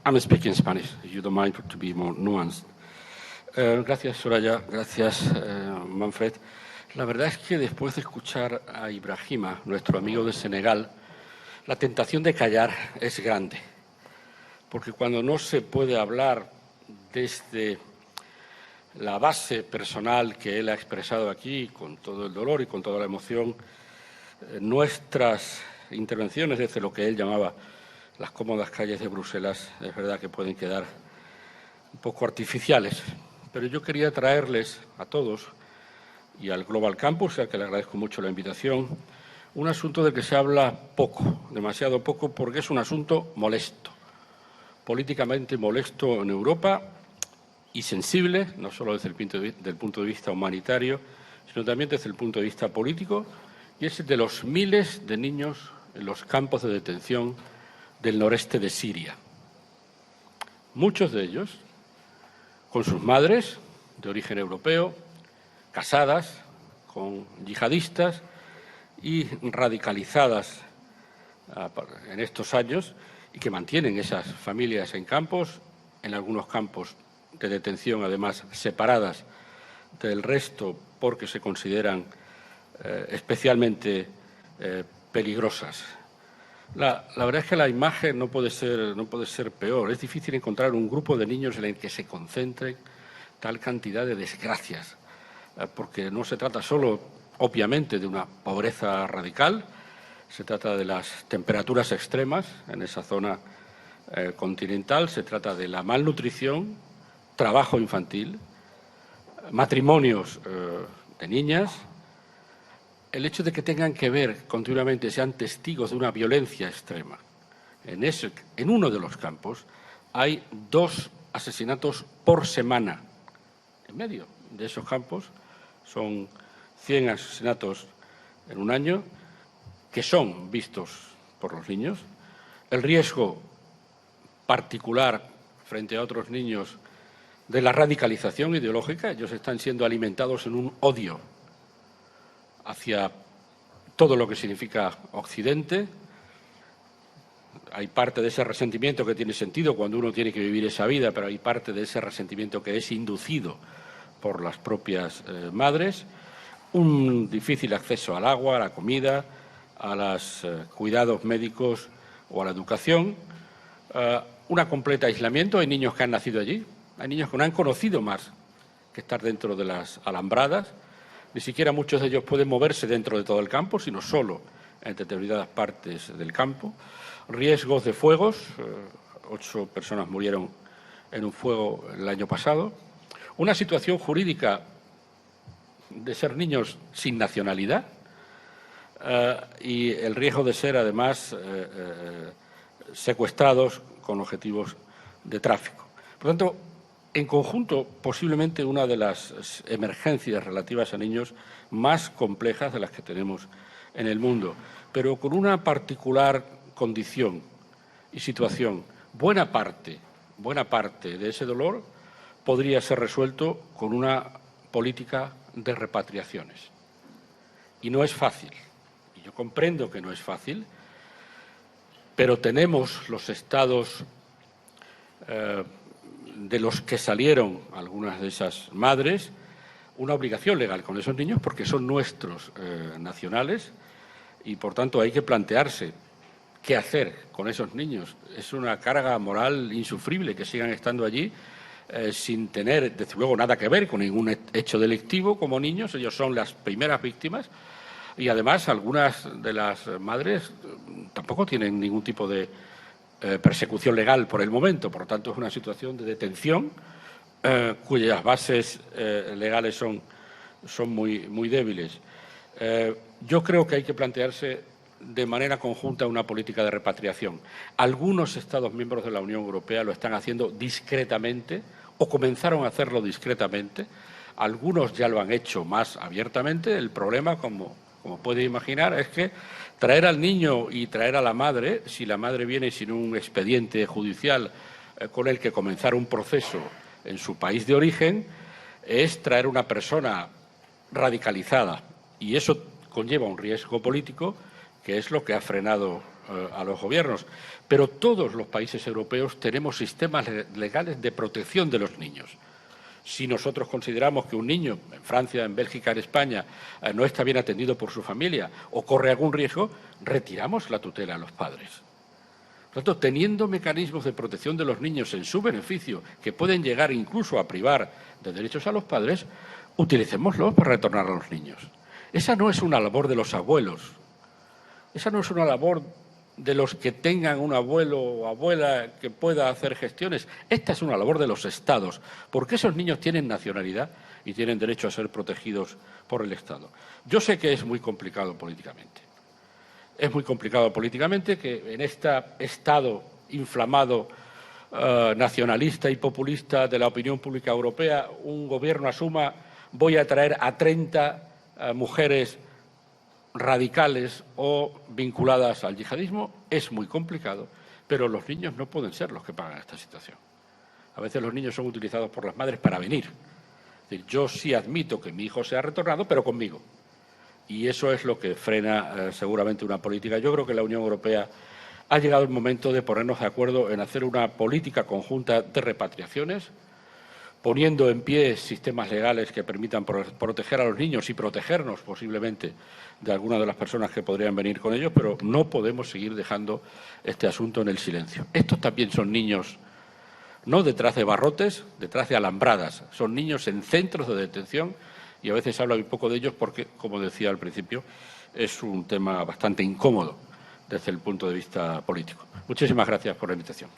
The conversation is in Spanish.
I'm speaking Spanish, if you don't mind, to be more nuanced. Gracias, Soraya. Gracias, Manfred. La verdad es que después de escuchar a Ibrahima, nuestro amigo de Senegal, la tentación de callar es grande. Porque cuando no se puede hablar desde la base personal que él ha expresado aquí, con todo el dolor y con toda la emoción, nuestras intervenciones desde lo que él llamaba las cómodas calles de Bruselas, es verdad que pueden quedar un poco artificiales. Pero yo quería traerles a todos y al Global Campus, al que le agradezco mucho la invitación, un asunto del que se habla poco, demasiado poco, porque es un asunto molesto, políticamente molesto en Europa y sensible, no solo desde el punto de vista humanitario, sino también desde el punto de vista político, y es el de los miles de niños en los campos de detención del noreste de Siria. Muchos de ellos con sus madres de origen europeo, casadas con yihadistas y radicalizadas en estos años, y que mantienen esas familias en campos, en algunos campos de detención, además, separadas del resto porque se consideran especialmente peligrosas. La verdad es que la imagen no puede ser peor. Es difícil encontrar un grupo de niños en el que se concentren tal cantidad de desgracias, porque no se trata solo, obviamente, de una pobreza radical, se trata de las temperaturas extremas en esa zona continental, se trata de la malnutrición, trabajo infantil, matrimonios de niñas. El hecho de que tengan que ver continuamente, sean testigos de una violencia extrema. En uno de los campos hay 2 asesinatos por semana. En medio de esos campos son 100 asesinatos en un año que son vistos por los niños. El riesgo particular frente a otros niños de la radicalización ideológica. Ellos están siendo alimentados en un odio hacia todo lo que significa Occidente. Hay parte de ese resentimiento que tiene sentido cuando uno tiene que vivir esa vida, pero hay parte de ese resentimiento que es inducido por las propias madres. Un difícil acceso al agua, a la comida, a los cuidados médicos o a la educación. Un completo aislamiento. Hay niños que han nacido allí, hay niños que no han conocido más que estar dentro de las alambradas. Ni siquiera muchos de ellos pueden moverse dentro de todo el campo, sino solo en determinadas partes del campo. Riesgos de fuegos. 8 personas murieron en un fuego el año pasado. Una situación jurídica de ser niños sin nacionalidad y el riesgo de ser, además, secuestrados con objetivos de tráfico. Por tanto, en conjunto, posiblemente una de las emergencias relativas a niños más complejas de las que tenemos en el mundo, pero con una particular condición y situación. Buena parte de ese dolor podría ser resuelto con una política de repatriaciones. Y no es fácil. Y yo comprendo que no es fácil, pero tenemos los estados de los que salieron algunas de esas madres una obligación legal con esos niños porque son nuestros nacionales y, por tanto, hay que plantearse qué hacer con esos niños. Es una carga moral insufrible que sigan estando allí sin tener, desde luego, nada que ver con ningún hecho delictivo como niños. Ellos son las primeras víctimas y, además, algunas de las madres tampoco tienen ningún tipo de persecución legal por el momento. Por lo tanto, es una situación de detención cuyas bases legales son muy débiles. Yo creo que hay que plantearse de manera conjunta una política de repatriación. Algunos Estados miembros de la Unión Europea lo están haciendo discretamente o comenzaron a hacerlo discretamente. Algunos ya lo han hecho más abiertamente. El problema, como puede imaginar, es que traer al niño y traer a la madre, si la madre viene sin un expediente judicial con el que comenzar un proceso en su país de origen, es traer una persona radicalizada. Y eso conlleva un riesgo político que es lo que ha frenado a los gobiernos, pero todos los países europeos tenemos sistemas legales de protección de los niños. Si nosotros consideramos que un niño en Francia, en Bélgica, en España, no está bien atendido por su familia o corre algún riesgo, retiramos la tutela a los padres. Por tanto, teniendo mecanismos de protección de los niños en su beneficio, que pueden llegar incluso a privar de derechos a los padres, utilicémoslos para retornar a los niños. Esa no es una labor de los abuelos. Esa no es una labor de los que tengan un abuelo o abuela que pueda hacer gestiones. Esta es una labor de los Estados, porque esos niños tienen nacionalidad y tienen derecho a ser protegidos por el Estado. Yo sé que es muy complicado políticamente. Es muy complicado políticamente que en este Estado inflamado, nacionalista y populista de la opinión pública europea, un gobierno asuma: voy a traer a 30 mujeres radicales o vinculadas al yihadismo. Es muy complicado, pero los niños no pueden ser los que pagan esta situación. A veces los niños son utilizados por las madres para venir. Es decir, yo sí admito que mi hijo sea retornado, pero conmigo. Y eso es lo que frena seguramente una política. Yo creo que la Unión Europea ha llegado el momento de ponernos de acuerdo en hacer una política conjunta de repatriaciones, poniendo en pie sistemas legales que permitan proteger a los niños y protegernos posiblemente de algunas de las personas que podrían venir con ellos, pero no podemos seguir dejando este asunto en el silencio. Estos también son niños, no detrás de barrotes, detrás de alambradas. Son niños en centros de detención y a veces hablo muy poco de ellos porque, como decía al principio, es un tema bastante incómodo desde el punto de vista político. Muchísimas gracias por la invitación.